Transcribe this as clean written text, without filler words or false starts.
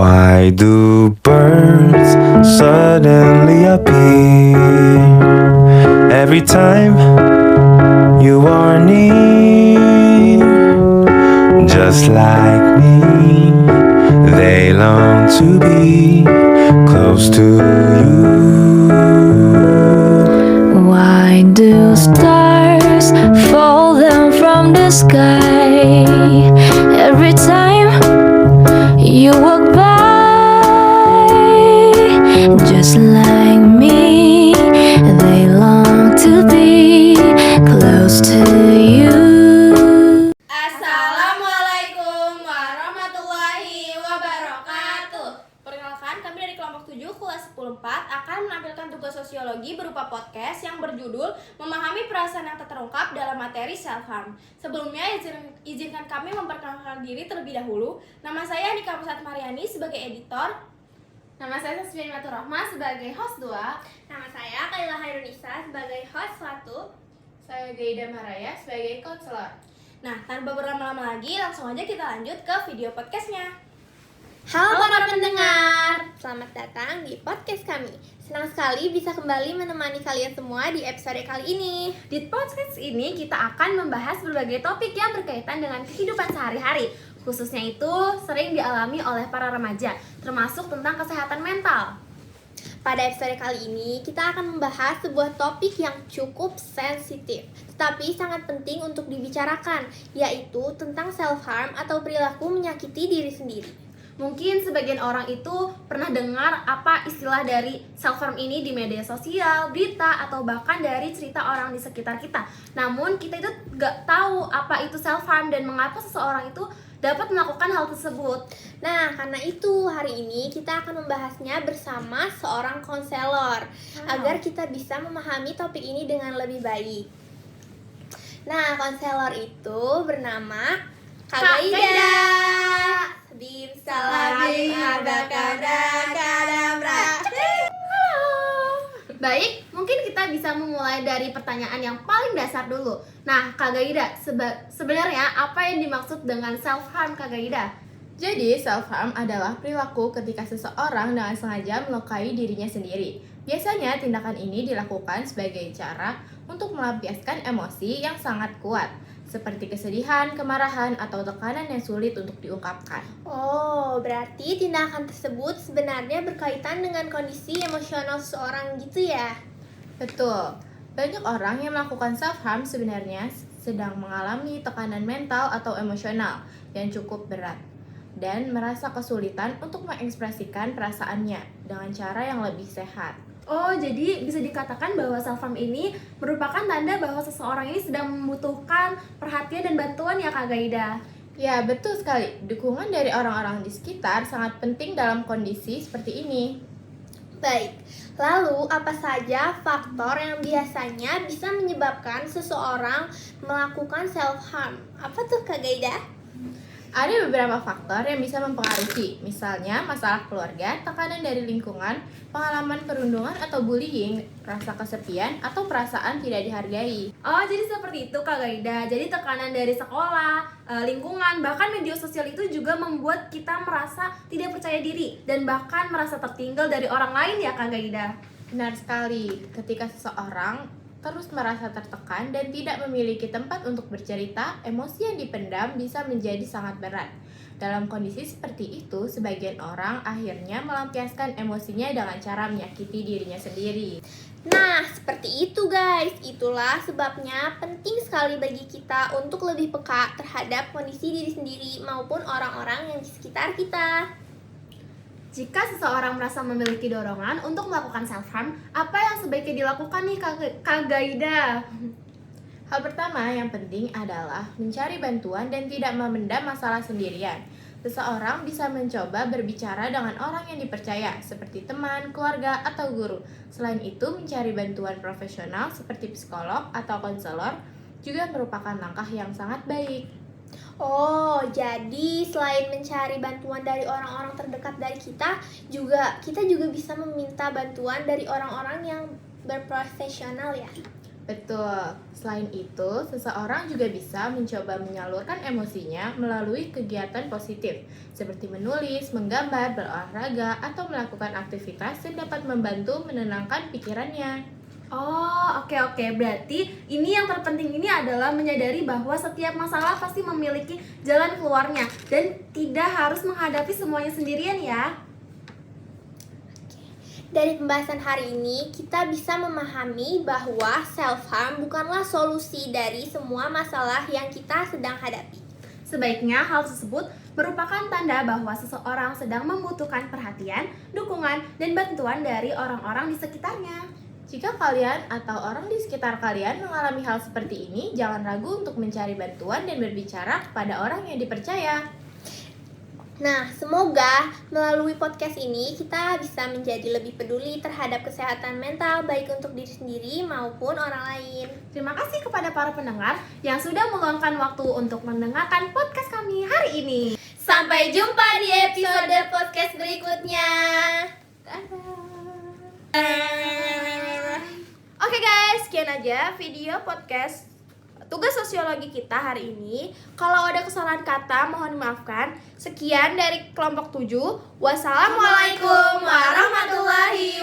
Why do birds suddenly appear every time you are near? Just like me, they long to be close to you. Why do stars fall down from the sky every time you walk by? Just like me, they long to be close to you. Assalamualaikum warahmatullahi wabarakatuh. Perkenalkan, kami dari kelompok 7 kelas 10-4 akan menampilkan tugas sosiologi berupa podcast yang berjudul Memahami Perasaan yang Tak Terungkap dalam materi self-harm. Sebelumnya, izinkan kami memperkenalkan diri terlebih dahulu. Nama saya Andika Pusat Mariani sebagai editor. Nama saya Sasvian Matur Rahma sebagai host 2. Nama saya Kaila Hairunisa sebagai host 1. Saya Gaida Maraya sebagai konselor. Nah, tanpa berlama-lama lagi, langsung aja kita lanjut ke video podcastnya. Halo para pendengar, selamat datang di podcast kami. Senang sekali bisa kembali menemani kalian semua di episode kali ini. Di podcast ini kita akan membahas berbagai topik yang berkaitan dengan kehidupan sehari-hari. Khususnya itu sering dialami oleh para remaja, termasuk tentang kesehatan mental. Pada episode kali ini kita akan membahas sebuah topik yang cukup sensitif, tetapi sangat penting untuk dibicarakan, yaitu tentang self-harm atau perilaku menyakiti diri sendiri. Mungkin sebagian orang itu pernah dengar apa istilah dari self-harm ini di media sosial, berita, atau bahkan dari cerita orang di sekitar kita. Namun kita itu gak tahu apa itu self-harm dan mengapa seseorang itu dapat melakukan hal tersebut. Nah, karena itu hari ini kita akan membahasnya bersama seorang konselor agar kita bisa memahami topik ini dengan lebih baik. Nah, konselor itu bernama Kak Gaida. Bim salabim abrakadabra. Baik, mungkin kita bisa memulai dari pertanyaan yang paling dasar dulu. Nah, Kak Gaida, sebenarnya apa yang dimaksud dengan self-harm, Kak Gaida? Jadi, self-harm adalah perilaku ketika seseorang dengan sengaja melukai dirinya sendiri. Biasanya, tindakan ini dilakukan sebagai cara untuk melampiaskan emosi yang sangat kuat, seperti kesedihan, kemarahan, atau tekanan yang sulit untuk diungkapkan. Oh, berarti tindakan tersebut sebenarnya berkaitan dengan kondisi emosional seseorang gitu ya? Betul, banyak orang yang melakukan self-harm sebenarnya sedang mengalami tekanan mental atau emosional yang cukup berat dan merasa kesulitan untuk mengekspresikan perasaannya dengan cara yang lebih sehat. Oh, jadi bisa dikatakan bahwa self-harm ini merupakan tanda bahwa seseorang ini sedang membutuhkan perhatian dan bantuan ya, Kak Gaida? Ya, betul sekali. Dukungan dari orang-orang di sekitar sangat penting dalam kondisi seperti ini. Baik, lalu apa saja faktor yang biasanya bisa menyebabkan seseorang melakukan self-harm? Apa tuh Kak Gaida? Ada beberapa faktor yang bisa mempengaruhi, misalnya masalah keluarga, tekanan dari lingkungan, pengalaman perundungan atau bullying, rasa kesepian, atau perasaan tidak dihargai. Oh, jadi seperti itu, Kak Gaida. Jadi tekanan dari sekolah, lingkungan, bahkan media sosial itu juga membuat kita merasa tidak percaya diri dan bahkan merasa tertinggal dari orang lain ya, Kak Gaida? Benar sekali, ketika seseorang terus merasa tertekan dan tidak memiliki tempat untuk bercerita, emosi yang dipendam bisa menjadi sangat berat. Dalam kondisi seperti itu, sebagian orang akhirnya melampiaskan emosinya dengan cara menyakiti dirinya sendiri. Nah, seperti itu guys. Itulah sebabnya penting sekali bagi kita untuk lebih peka terhadap kondisi diri sendiri maupun orang-orang yang di sekitar kita. Jika seseorang merasa memiliki dorongan untuk melakukan self-harm, apa yang sebaiknya dilakukan nih, Kak Gaida? Hal pertama yang penting adalah mencari bantuan dan tidak memendam masalah sendirian. Seseorang bisa mencoba berbicara dengan orang yang dipercaya, seperti teman, keluarga, atau guru. Selain itu, mencari bantuan profesional seperti psikolog atau konselor juga merupakan langkah yang sangat baik. Oh, jadi selain mencari bantuan dari orang-orang terdekat dari kita juga bisa meminta bantuan dari orang-orang yang berprofesional ya? Betul. Selain itu, seseorang juga bisa mencoba menyalurkan emosinya melalui kegiatan positif, seperti menulis, menggambar, berolahraga, atau melakukan aktivitas yang dapat membantu menenangkan pikirannya. Oh, oke. Berarti ini yang terpenting ini adalah menyadari bahwa setiap masalah pasti memiliki jalan keluarnya dan tidak harus menghadapi semuanya sendirian ya. Dari pembahasan hari ini, kita bisa memahami bahwa self-harm bukanlah solusi dari semua masalah yang kita sedang hadapi. Sebaiknya hal tersebut merupakan tanda bahwa seseorang sedang membutuhkan perhatian, dukungan, dan bantuan dari orang-orang di sekitarnya. Jika kalian atau orang di sekitar kalian mengalami hal seperti ini, jangan ragu untuk mencari bantuan dan berbicara kepada orang yang dipercaya. Nah, semoga melalui podcast ini kita bisa menjadi lebih peduli terhadap kesehatan mental baik untuk diri sendiri maupun orang lain. Terima kasih kepada para pendengar yang sudah meluangkan waktu untuk mendengarkan podcast kami hari ini. Sampai jumpa di episode podcast berikutnya. Oke guys, sekian aja video podcast tugas sosiologi kita hari ini. Kalau ada kesalahan kata mohon dimaafkan. Sekian dari kelompok 7. Wassalamualaikum warahmatullahi